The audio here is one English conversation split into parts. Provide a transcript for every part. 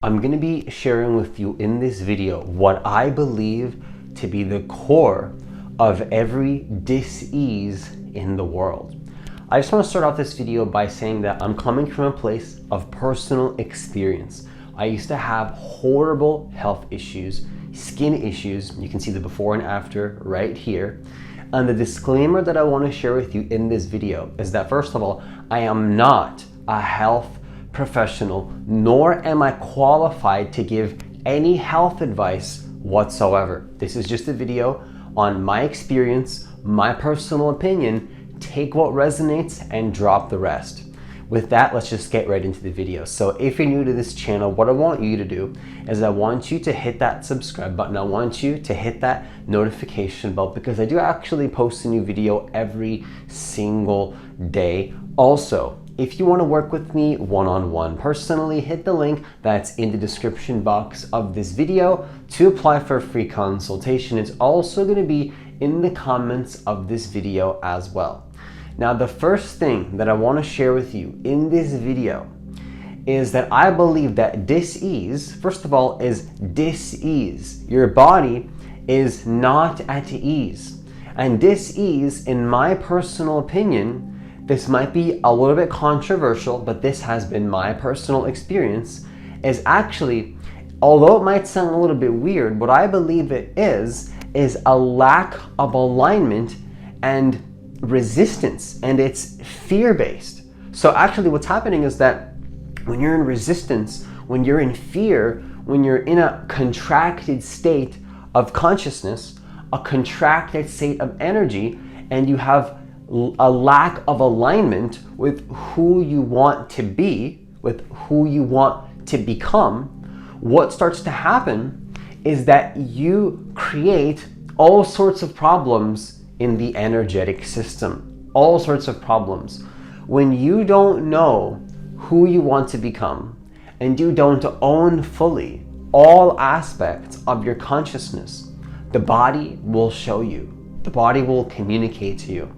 I'm going to be sharing with you in this video what I believe to be the core of every dis-ease in the world. I just want to start off this video by saying that I'm coming from a place of personal experience. I used to have horrible health issues, skin issues. You can see the before and after right here. And the disclaimer that I want to share with you in this video is that, first of all, I am not a health professional, nor am I qualified to give any health advice whatsoever. This is just a video on my experience, my personal opinion. Take what resonates and drop the rest. With that, let's just get right into the video. So if you're new to this channel, what I want you to do is I want you to hit that subscribe button. I want you to hit that notification bell because I do actually post a new video every single day. Also, if you want to work with me one-on-one personally, hit the link that's in the description box of this video to apply for a free consultation. It's also going to be in the comments of this video as well. Now, the first thing that I want to share with you in this video is that I believe that dis-ease, first of all, is dis-ease. Your body is not at ease. And dis-ease, in my personal opinion, this might be a little bit controversial, but this has been my personal experience, is actually, although it might sound a little bit weird, what I believe it is a lack of alignment and resistance, and it's fear-based. So actually what's happening is that when you're in resistance, when you're in fear, when you're in a contracted state of consciousness, a contracted state of energy, and you have a lack of alignment with who you want to be, with who you want to become, what starts to happen is that you create all sorts of problems in the energetic system, all sorts of problems. When you don't know who you want to become and you don't own fully all aspects of your consciousness, the body will show you, the body will communicate to you.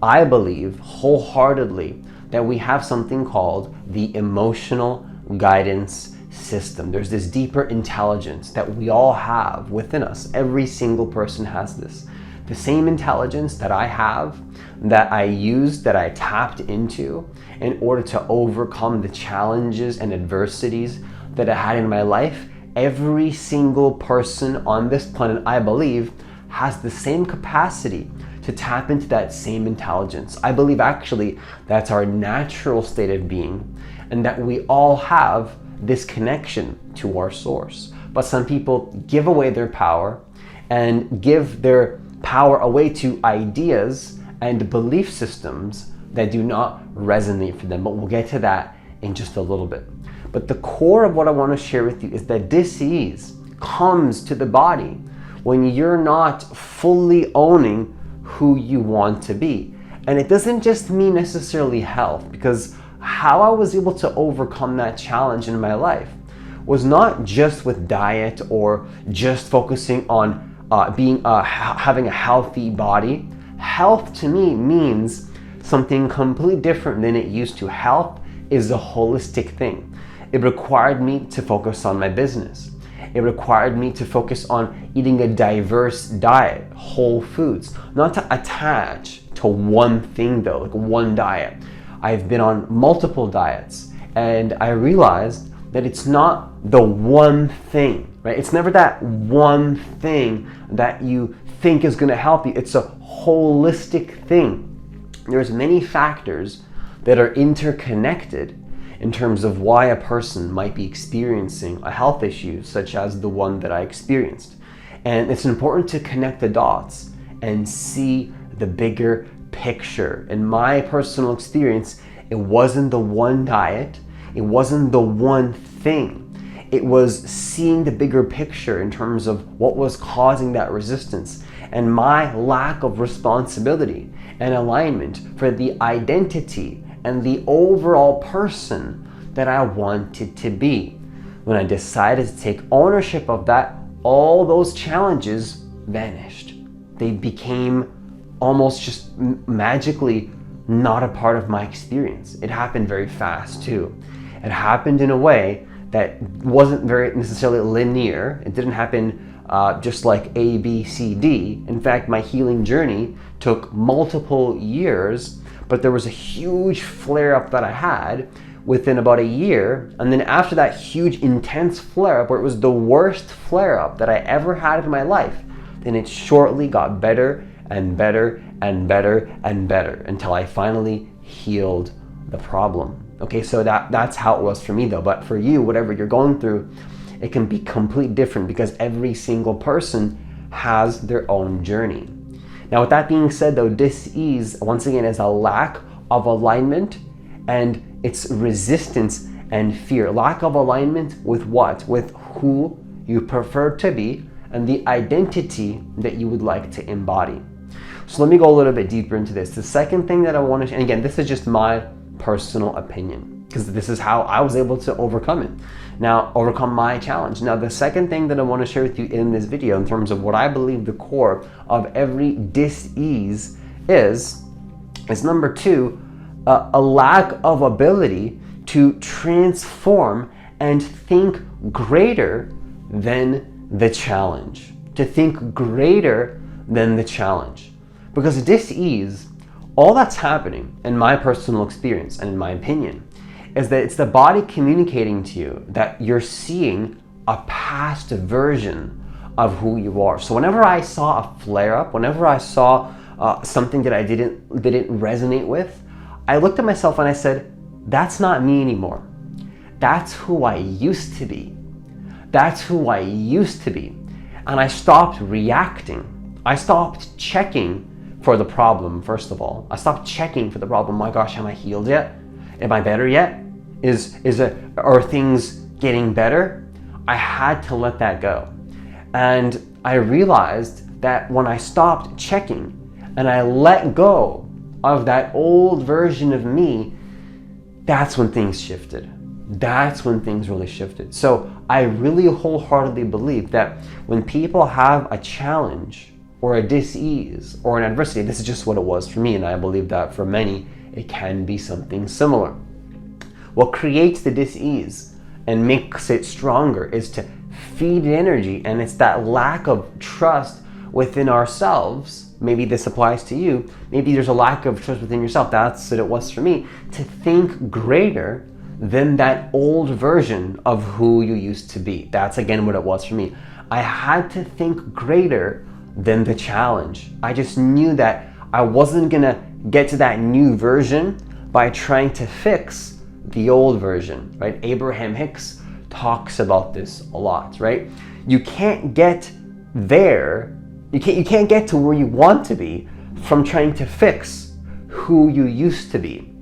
I believe wholeheartedly that we have something called the emotional guidance system. There's this deeper intelligence that we all have within us. Every single person has this. The same intelligence that I have, that I used, that I tapped into in order to overcome the challenges and adversities that I had in my life. Every single person on this planet, I believe, has the same capacity to tap into that same intelligence. I believe actually that's our natural state of being, and that we all have this connection to our source. But some people give away their power and give their power away to ideas and belief systems that do not resonate for them. But we'll get to that in just a little bit. But the core of what I want to share with you is that dis-ease comes to the body when you're not fully owning who you want to be. And it doesn't just mean necessarily health, because how I was able to overcome that challenge in my life was not just with diet or just focusing on having a healthy body. Health to me means something completely different than it used to. Health is a holistic thing. It required me to focus on my business. It required me to focus on eating a diverse diet, whole foods, not to attach to one thing though, like one diet. I've been on multiple diets, and I realized that it's not the one thing, right? It's never that one thing that you think is gonna help you. It's a holistic thing. There's many factors that are interconnected in terms of why a person might be experiencing a health issue such as the one that I experienced. And it's important to connect the dots and see the bigger picture. In my personal experience, it wasn't the one diet, it wasn't the one thing. It was seeing the bigger picture in terms of what was causing that resistance and my lack of responsibility and alignment for the identity and the overall person that I wanted to be. When I decided to take ownership of that, all those challenges vanished. They became almost just magically not a part of my experience. It happened very fast too. It happened in a way that wasn't very necessarily linear. It didn't happen just like A, B, C, D. In fact, my healing journey took multiple years, but there was a huge flare-up that I had within about a year. And then after that huge intense flare-up, where it was the worst flare-up that I ever had in my life, then it shortly got better and better and better and better until I finally healed the problem. Okay, so that's how it was for me though. But for you, whatever you're going through, it can be completely different because every single person has their own journey. Now, with that being said though, dis-ease, once again, is a lack of alignment, and it's resistance and fear. Lack of alignment with what? With who you prefer to be and the identity that you would like to embody. So let me go a little bit deeper into this. The second thing that I want to, and again, this is just my personal opinion, because this is how I was able to overcome it. Now, overcome my challenge. Now, the second thing that I want to share with you in this video, in terms of what I believe the core of every dis-ease is number two, a lack of ability to transform and think greater than the challenge. To think greater than the challenge. Because dis-ease, all that's happening, in my personal experience and in my opinion, is that it's the body communicating to you that you're seeing a past version of who you are. So whenever I saw a flare-up, whenever I saw something that I didn't resonate with, I looked at myself and I said, that's not me anymore. That's who I used to be. That's who I used to be. And I stopped reacting. I stopped checking for the problem, first of all. I stopped checking for the problem. My gosh, am I healed yet? Am I better yet? Are things getting better? I had to let that go. And I realized that when I stopped checking and I let go of that old version of me, that's when things shifted. That's when things really shifted. So I really wholeheartedly believe that when people have a challenge or a dis-ease or an adversity, this is just what it was for me, and I believe that for many, it can be something similar. What creates the dis-ease and makes it stronger is to feed energy, and it's that lack of trust within ourselves. Maybe this applies to you. Maybe there's a lack of trust within yourself. That's what it was for me. To think greater than that old version of who you used to be. That's again what it was for me. I had to think greater than the challenge. I just knew that I wasn't gonna get to that new version by trying to fix the old version, right? Abraham Hicks talks about this a lot, right? You can't get there, you can't get to where you want to be from trying to fix who you used to be.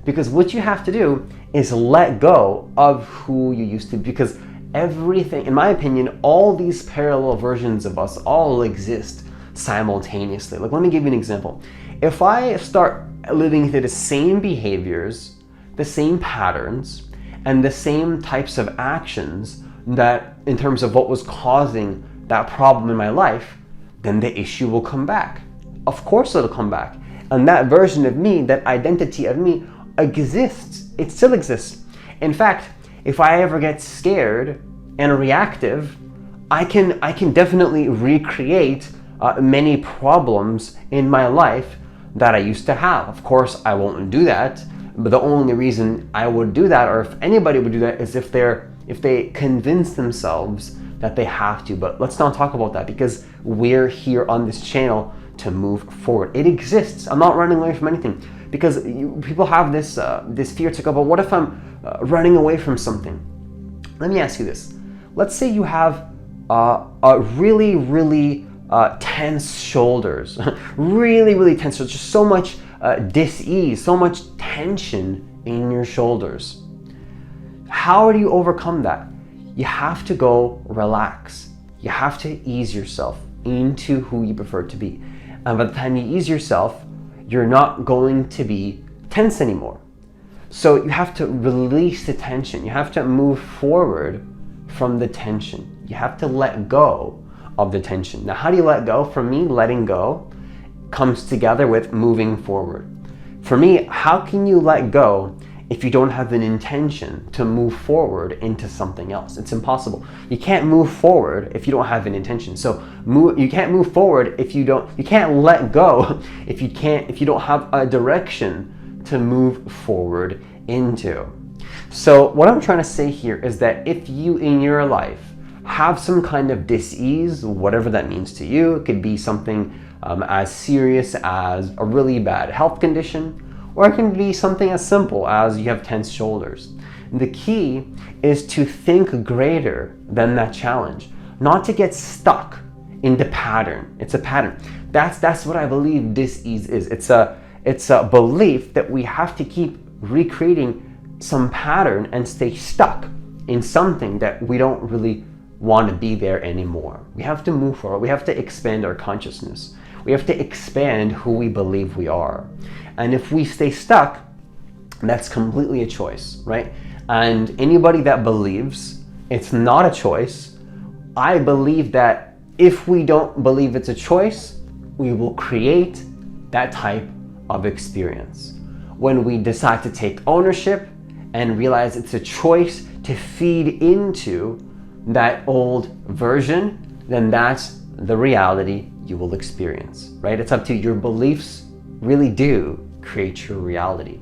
Because what you have to do is let go of who you used to be, because everything, in my opinion, all these parallel versions of us all exist simultaneously. Like, let me give you an example. If I start living through the same behaviors, the same patterns, and the same types of actions that in terms of what was causing that problem in my life, then the issue will come back. Of course it'll come back. And that version of me, that identity of me exists. It still exists. In fact, if I ever get scared and reactive, I can definitely recreate many problems in my life that I used to have. Of course, I won't do that, but the only reason I would do that, or if anybody would do that, is if they convince themselves that they have to. But let's not talk about that, because we're here on this channel to move forward. It exists. I'm not running away from anything, because people have this fear to go, but what if I'm running away from something? Let me ask you this. Let's say you have a really tense shoulders, really tense shoulders, just so much dis-ease, so much tension in your shoulders. How do you overcome that? You have to go relax. You have to ease yourself into who you prefer to be. And by the time you ease yourself, you're not going to be tense anymore. So you have to release the tension. You have to move forward from the tension. You have to let go of the tension. Now, how do you let go? For me, letting go comes together with moving forward. For me, how can you let go if you don't have an intention to move forward into something else. It's impossible. You can't move forward if you don't have an intention. So you can't move forward if you can't let go if you don't have a direction to move forward into. So what I'm trying to say here is that if you in your life have some kind of dis-ease, whatever that means to you, it could be something as serious as a really bad health condition, or it can be something as simple as you have tense shoulders. The key is to think greater than that challenge, not to get stuck in the pattern. It's a pattern. That's what I believe dis-ease is. It's a belief that we have to keep recreating some pattern and stay stuck in something that we don't really want to be there anymore. We have to move forward. We have to expand our consciousness. We have to expand who we believe we are. And if we stay stuck, that's completely a choice, right? And anybody that believes it's not a choice, I believe that if we don't believe it's a choice, we will create that type of experience. When we decide to take ownership and realize it's a choice to feed into that old version, then that's the reality you will experience, right? It's up to you. Your beliefs really do create your reality.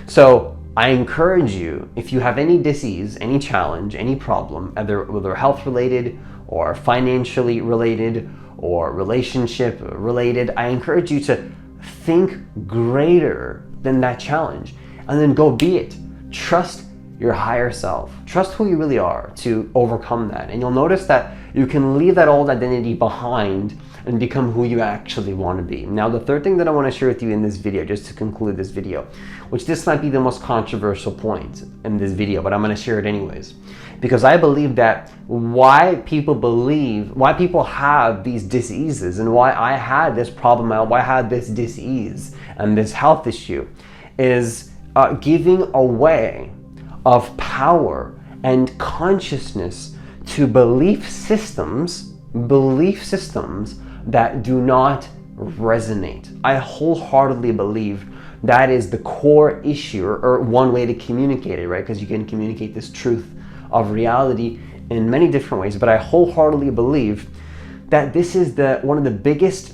So I encourage you, if you have any disease, any challenge, any problem, whether health related or financially related or relationship related, I encourage you to think greater than that challenge and then go be it. Trust your higher self. Trust who you really are to overcome that. And you'll notice that you can leave that old identity behind and become who you actually want to be. Now, the third thing that I want to share with you in this video, just to conclude this video, which this might be the most controversial point in this video, but I'm going to share it anyways, because I believe that why people have these diseases and why I had this problem, why I had this disease and this health issue is giving away of power and consciousness to belief systems that do not resonate. I wholeheartedly believe that is the core issue, or one way to communicate it, right? Because you can communicate this truth of reality in many different ways, but I wholeheartedly believe that this is one of the biggest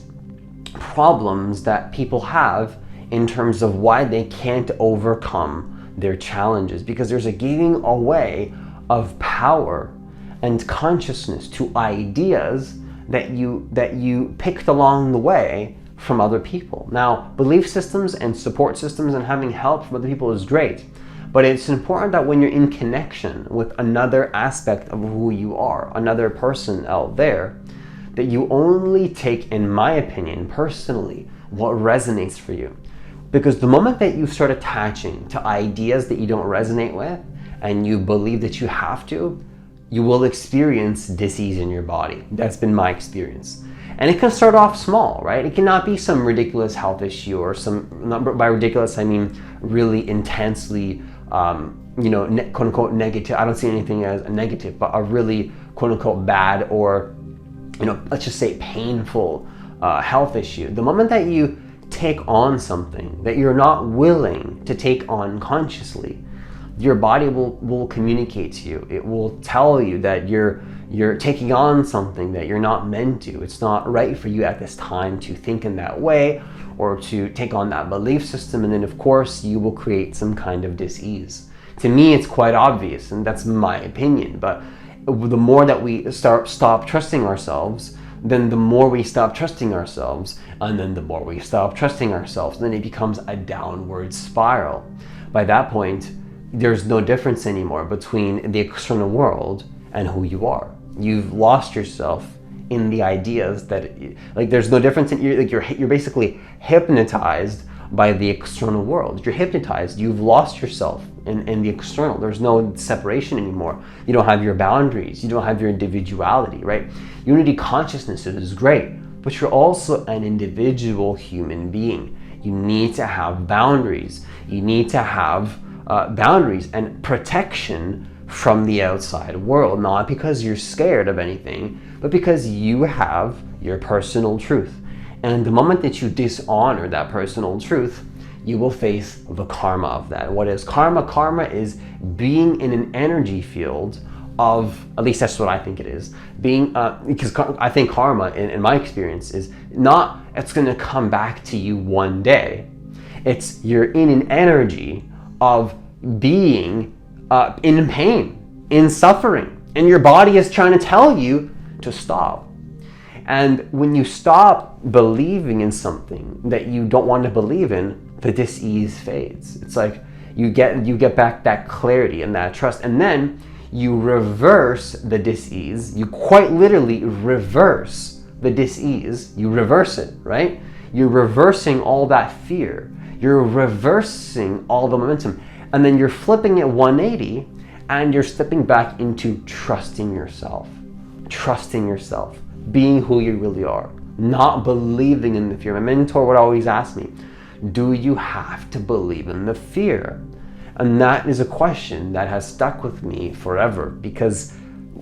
problems that people have in terms of why they can't overcome their challenges, because there's a giving away of power and consciousness to ideas that you picked along the way from other people. Now, belief systems and support systems and having help from other people is great, but it's important that when you're in connection with another aspect of who you are, another person out there, that you only take, in my opinion, personally, what resonates for you. Because the moment that you start attaching to ideas that you don't resonate with and you believe that you have to, you will experience disease in your body. That's been my experience. And it can start off small, right? It cannot be some ridiculous health issue or by ridiculous, I mean really intensely, quote unquote negative. I don't see anything as a negative, but a really quote unquote bad or, let's just say painful health issue. The moment that you take on something that you're not willing to take on consciously, your body will communicate to you. It will tell you that you're taking on something that you're not meant to. It's not right for you at this time to think in that way or to take on that belief system, and then of course you will create some kind of dis-ease. To me, it's quite obvious, and that's my opinion, but the more that we stop trusting ourselves, then the more we stop trusting ourselves, and then the more we stop trusting ourselves, then it becomes a downward spiral. By that point, there's no difference anymore between the external world and who you are. You've lost yourself in the ideas that, there's no difference in you're basically hypnotized by the external world. You're hypnotized. You've lost yourself in the external. There's no separation anymore. You don't have your boundaries. You don't have your individuality, right? Unity consciousness is great, but you're also an individual human being. You need to have boundaries. You need to have boundaries and protection from the outside world, not because you're scared of anything, but because you have your personal truth. And the moment that you dishonor that personal truth, you will face the karma of that. What is karma? Karma is being in an energy field of, at least that's what I think it is, being, because I think karma, in my experience, is not, it's gonna come back to you one day. It's you're in an energy of being in pain, in suffering, and your body is trying to tell you to stop. And when you stop believing in something that you don't want to believe in, the dis-ease fades. It's like you get back that clarity and that trust, and then you reverse the dis-ease. You quite literally reverse the dis-ease. You reverse it, right? You're reversing all that fear. You're reversing all the momentum. And then you're flipping it 180 and you're stepping back into trusting yourself, being who you really are, not believing in the fear. My mentor would always ask me, do you have to believe in the fear? And that is a question that has stuck with me forever, because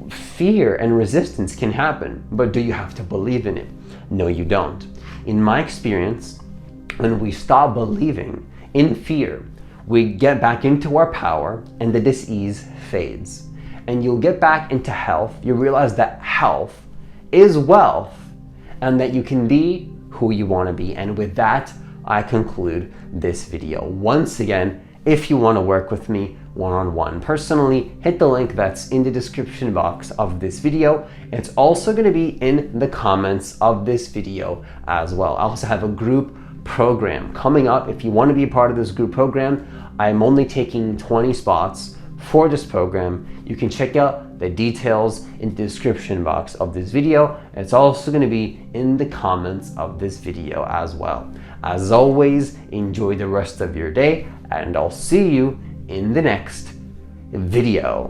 fear and resistance can happen, but do you have to believe in it? No, you don't. In my experience, when we stop believing in fear, we get back into our power and the dis-ease fades. And you'll get back into health. You realize that health is wealth and that you can be who you want to be. And with that, I conclude this video. Once again, if you want to work with me one-on-one personally, hit the link that's in the description box of this video. It's also going to be in the comments of this video as well. I also have a group program coming up. If you want to be a part of this group program, I'm only taking 20 spots for this program. You can check out the details in the description box of this video. It's also going to be in the comments of this video as well. As always, enjoy the rest of your day, and I'll see you in the next video.